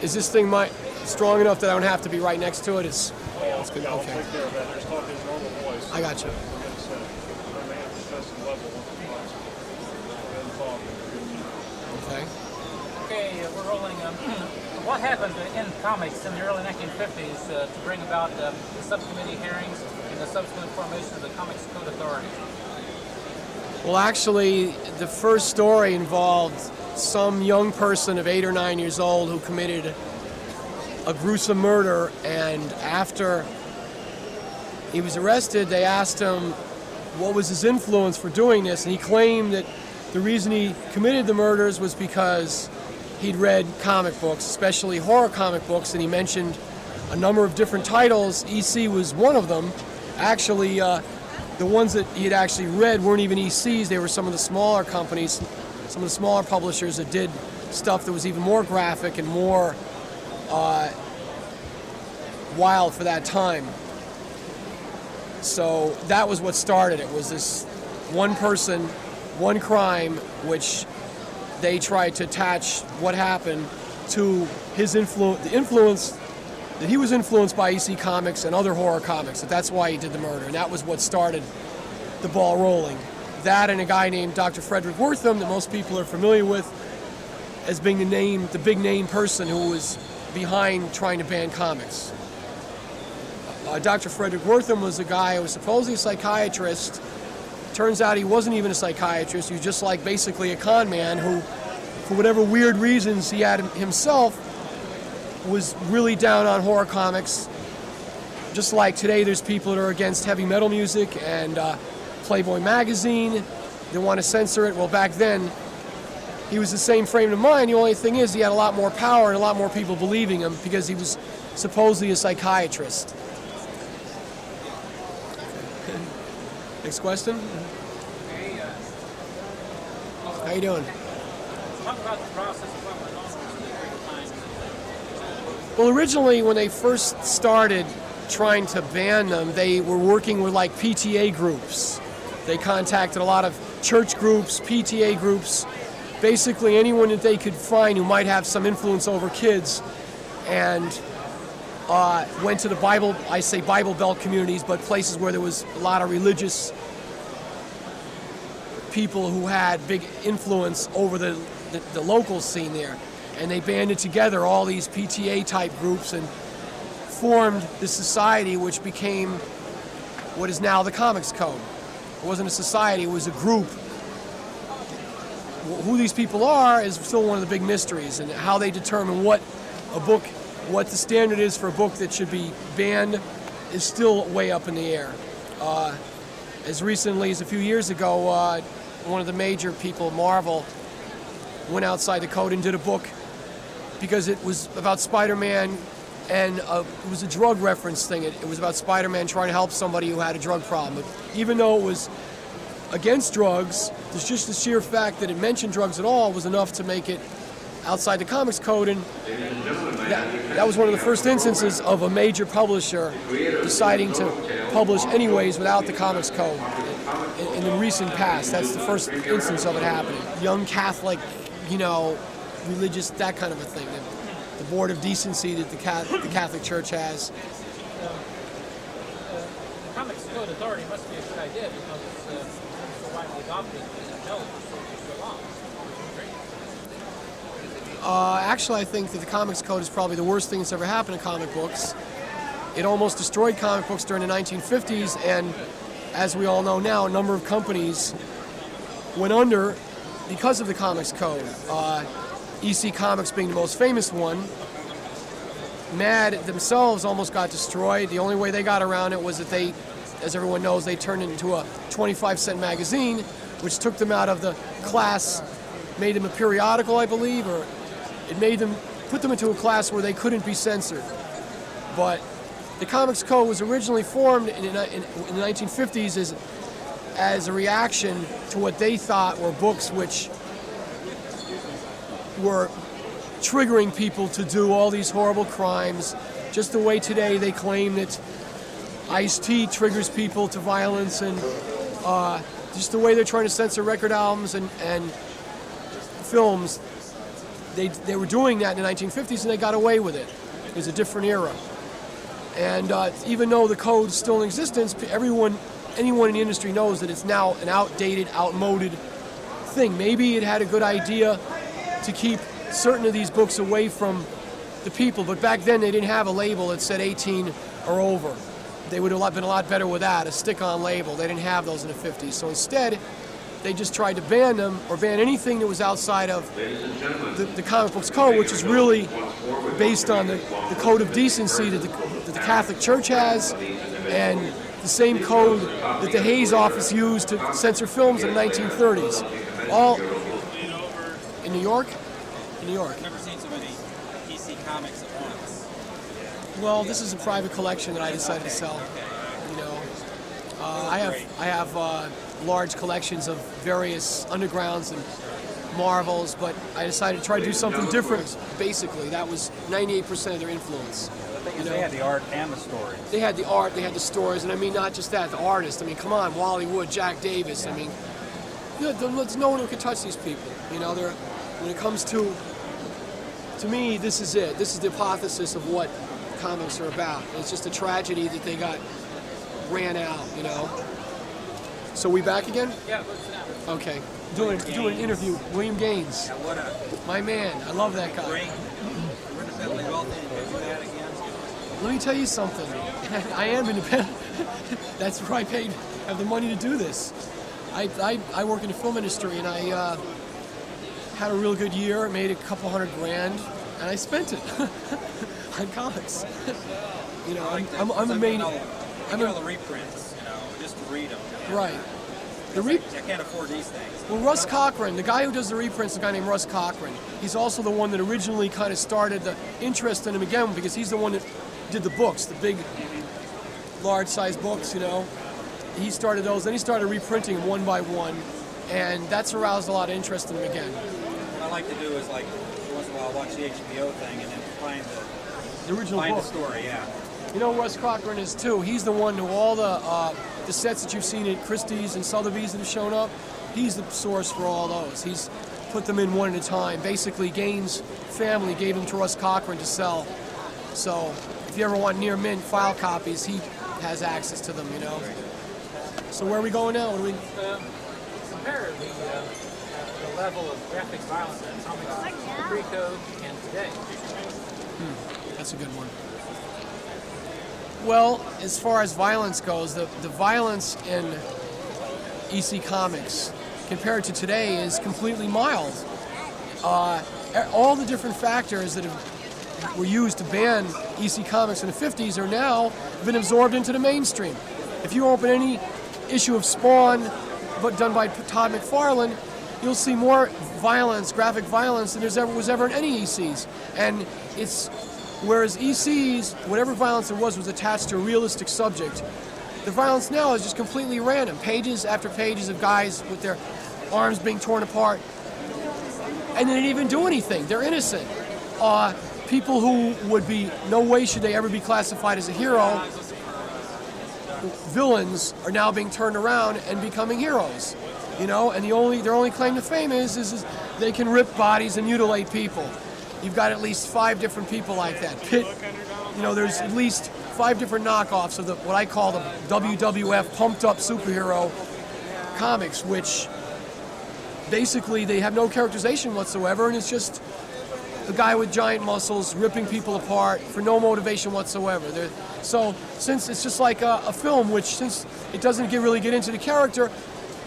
Is this thing strong enough that I don't have to be right next to it? It's good. I'll Okay. take care of that. Just talk his normal voice. I got you. Okay. Okay, we're rolling. What happened in comics in the early 1950s to bring about the subcommittee hearings and the subsequent formation of the Comics Code Authority? Well, actually, the first story involved some young person of 8 or 9 years old who committed a gruesome murder, and after he was arrested, they asked him what was his influence for doing this, and he claimed that the reason he committed the murders was because he'd read comic books, especially horror comic books, and he mentioned a number of different titles. EC was one of them. Actually, the ones that he had actually read weren't even ECs. They were some of the smaller companies, some of the smaller publishers that did stuff that was even more graphic and more wild for that time. So that was what started it, was this one person, one crime, which they tried to attach what happened to his influence, the influence that he was influenced by EC Comics and other horror comics. That's why he did the murder, and that was what started the ball rolling. That and a guy named Dr. Frederick Wortham that most people are familiar with as being the big name person who was behind trying to ban comics. Dr. Frederick Wortham was a guy who was supposedly a psychiatrist. Turns out he wasn't even a psychiatrist. He was just like basically a con man who, for whatever weird reasons he had himself, was really down on horror comics. Just like today there's people that are against heavy metal music and Playboy magazine. They want to censor it. Well, back then he was the same frame of mind. The only thing is he had a lot more power and a lot more people believing him because he was supposedly a psychiatrist. Next question. How you doing? Talk about the process of what went on for a period of time. Well, originally when they first started trying to ban them, they were working with like PTA groups. They contacted a lot of church groups, PTA groups, basically anyone that they could find who might have some influence over kids, and went to the Bible Belt communities, but places where there was a lot of religious people who had big influence over the local scene there. And they banded together all these PTA type groups and formed this society which became what is now the Comics Code. It wasn't a society, it was a group. Who these people are is still one of the big mysteries, and how they determine what the standard is for a book that should be banned is still way up in the air. As recently as a few years ago, one of the major people, Marvel, went outside the code and did a book because it was about Spider-Man, and it was a drug reference thing. It was about Spider-Man trying to help somebody who had a drug problem. But even though it was against drugs, there's just the sheer fact that it mentioned drugs at all was enough to make it outside the Comics Code, and that was one of the first instances of a major publisher deciding to publish anyways without the Comics Code in the recent past. That's the first instance of it happening. Young Catholic, religious, that kind of a thing. The Board of Decency that the Catholic Church has. The Comics Code Authority must be a good idea because it's so widely adopted and held for so long. Actually, I think that the Comics Code is probably the worst thing that's ever happened to comic books. It almost destroyed comic books during the 1950s, and as we all know now, a number of companies went under because of the Comics Code. EC Comics being the most famous one. MAD themselves almost got destroyed. The only way they got around it was that they, as everyone knows, they turned it into a 25-cent magazine, which took them out of the class, made them a periodical, I believe, or it put them into a class where they couldn't be censored. But the Comics Code was originally formed in the 1950s as a reaction to what they thought were books which were triggering people to do all these horrible crimes, just the way today they claim that Ice-T triggers people to violence, and just the way they're trying to censor record albums and films. they were doing that in the 1950s and they got away with it. It was a different era. And even though the code is still in existence, anyone in the industry knows that it's now an outdated, outmoded thing. Maybe it had a good idea to keep certain of these books away from the people, but back then they didn't have a label that said 18 or over. They would have been a lot better with that, a stick-on label. They didn't have those in the 50s. So instead, they just tried to ban them or ban anything that was outside of the comic books code, which is really based on the code of decency that the Catholic Church has, and the same code that the Hayes office used to censor films in the 1930s. All in New York? In New York. I've never seen so many DC comics at once. Well, this is a private collection that I decided to sell. You know, I have large collections of various undergrounds and Marvels, but I decided to try to do something different. Basically, that was 98% of their influence. The thing is, they had the art and the stories. They had the art, they had the stories, and I mean not just that, the artists. I mean, come on, Wally Wood, Jack Davis. I mean, there's no one who can touch these people. You know, when it comes to me, this is it. This is the hypothesis of what comics are about. It's just a tragedy that they got ran out, you know. So we back again? Yeah, let's sit down. Okay. Doing an interview. William Gaines. Yeah, what a My man. I love that guy. great, we're independently wealthy and do that again. Let me tell you something. I am independent. That's where I have the money to do this. I work in the film industry, and I had a real good year. Made a couple $100,000, and I spent it on comics. You know, I'm a main. I'm all the reprints, you know, just to read them. You know? Right. I can't afford these things. Well, Russ Cochran, the guy who does the reprints, is a guy named Russ Cochran. He's also the one that originally kind of started the interest in him again, because he's the one that did the books, the big, large-sized books, you know. He started those, then he started reprinting them one by one, and that's aroused a lot of interest in him again. What I like to do is, like, once in a while watch the HBO thing and then find The original the book. story, yeah. You know Russ Cochran is too. He's the one who all the sets that you've seen at Christie's and Sotheby's that have shown up, he's the source for all those. He's put them in one at a time. Basically, Gaines' family gave them to Russ Cochran to sell. So if you ever want near mint file copies, he has access to them, you know. So where are we going now? Compare the level of graphic violence in comics pre-code and today. That's a good one. Well, as far as violence goes, the violence in EC Comics compared to today is completely mild. All the different factors that were used to ban EC Comics in the 50s are now been absorbed into the mainstream. If you open any issue of Spawn, but done by Todd McFarlane, you'll see more violence, graphic violence, than there was ever in any ECs. And whereas ECs, whatever violence there was attached to a realistic subject. The violence now is just completely random. Pages after pages of guys with their arms being torn apart. And they didn't even do anything. They're innocent. People who would be, no way should they ever be classified as a hero, villains are now being turned around and becoming heroes. You know, and their only claim to fame is they can rip bodies and mutilate people. You've got at least 5 different people like that. You know, there's at least 5 different knockoffs of what I call the WWF pumped up superhero comics, which basically they have no characterization whatsoever, and it's just a guy with giant muscles ripping people apart for no motivation whatsoever. So since it's just like a film, which since it doesn't really get into the character,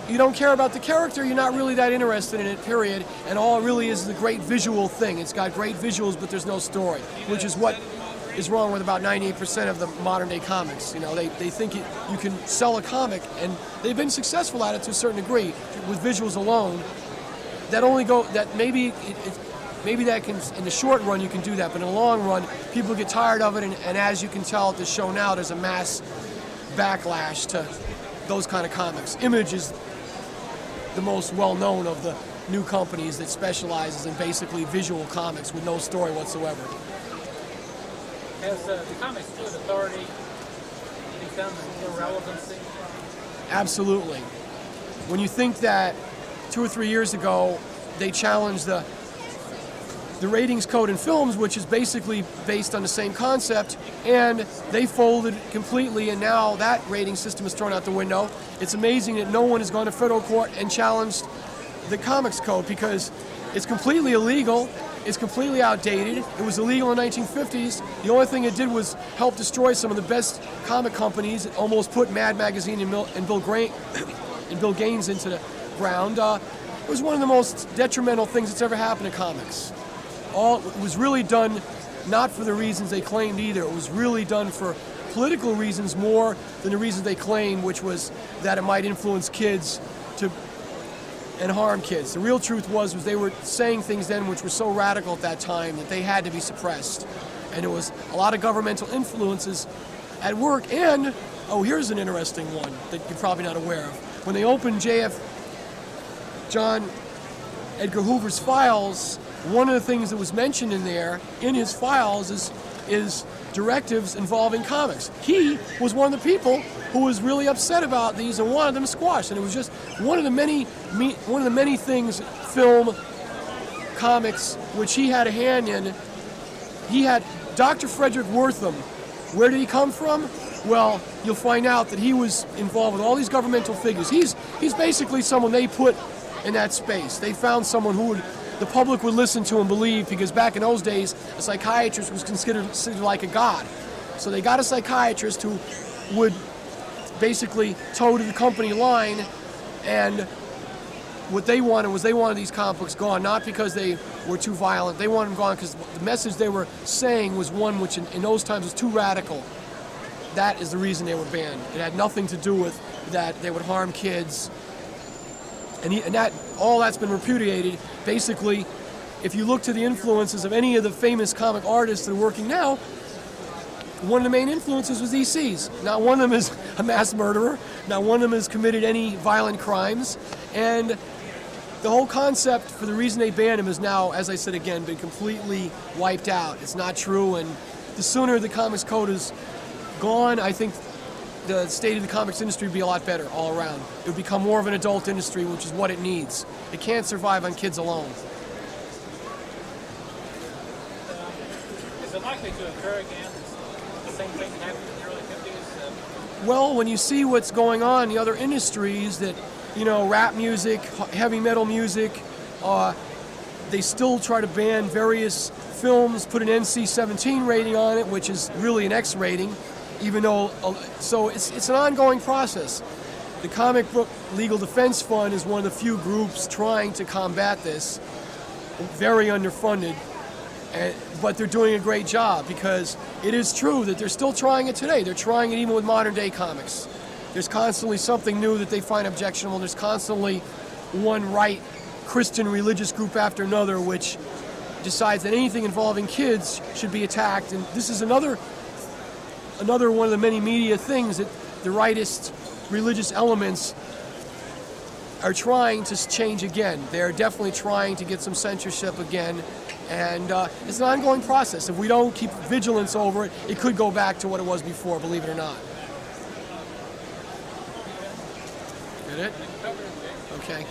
you don't care about the character, you're not really that interested in it, period. And all it really is the great visual thing. It's got great visuals, but there's no story, which is what is wrong with about 98% of the modern day comics. You know, they think you can sell a comic, and they've been successful at it to a certain degree with visuals alone. Maybe that can, in the short run you can do that, but in the long run, people get tired of it, and as you can tell at the show now, there's a mass backlash to those kind of comics. Image is the most well-known of the new companies that specializes in basically visual comics with no story whatsoever. Has the Comics Code Authority become an irrelevancy? Absolutely. When you think that 2 or 3 years ago they challenged the the ratings code in films, which is basically based on the same concept, and they folded completely, and now that rating system is thrown out the window. It's amazing that no one has gone to federal court and challenged the comics code because it's completely illegal, it's completely outdated. It was illegal in the 1950s. The only thing it did was help destroy some of the best comic companies. It almost put Mad Magazine and Bill Gaines into the ground. It was one of the most detrimental things that's ever happened to comics. It was really done not for the reasons they claimed either. It was really done for political reasons more than the reasons they claimed, which was that it might influence kids and harm kids. The real truth was they were saying things then which were so radical at that time that they had to be suppressed. And there was a lot of governmental influences at work. And, here's an interesting one that you're probably not aware of. When they opened John Edgar Hoover's files, one of the things that was mentioned in there, in his files, is directives involving comics. He was one of the people who was really upset about these and wanted them squashed. And it was just one of the many things, film, comics, which he had a hand in. He had Dr. Frederick Wortham. Where did he come from? Well, you'll find out that he was involved with all these governmental figures. He's basically someone they put in that space. They found someone who the public would listen to and believe, because back in those days, a psychiatrist was considered like a god. So they got a psychiatrist who would basically toe to the company line, and what they wanted these comic books gone, not because they were too violent. They wanted them gone because the message they were saying was one which in those times was too radical. That is the reason they were banned. It had nothing to do with that they would harm kids. And all that's been repudiated. Basically, if you look to the influences of any of the famous comic artists that are working now, one of the main influences was EC's. Not one of them is a mass murderer. Not one of them has committed any violent crimes. And the whole concept, for the reason they banned him, is now, as I said again, been completely wiped out. It's not true, and the sooner the comics code is gone, I think the state of the comics industry would be a lot better all around. It would become more of an adult industry, which is what it needs. It can't survive on kids alone. Is it likely to occur again? The same thing that happened in the early 50s? Well, when you see what's going on in the other industries, that, rap music, heavy metal music, they still try to ban various films, put an NC-17 rating on it, which is really an X rating, even though, so it's an ongoing process. The Comic Book Legal Defense Fund is one of the few groups trying to combat this, very underfunded, but they're doing a great job, because it is true that they're still trying it today. They're trying it even with modern day comics. There's constantly something new that they find objectionable. There's constantly one right Christian religious group after another which decides that anything involving kids should be attacked. And this is another one of the many media things that the rightist religious elements are trying to change again. They're definitely trying to get some censorship again. And it's an ongoing process. If we don't keep vigilance over it, it could go back to what it was before, believe it or not. Get it? Okay.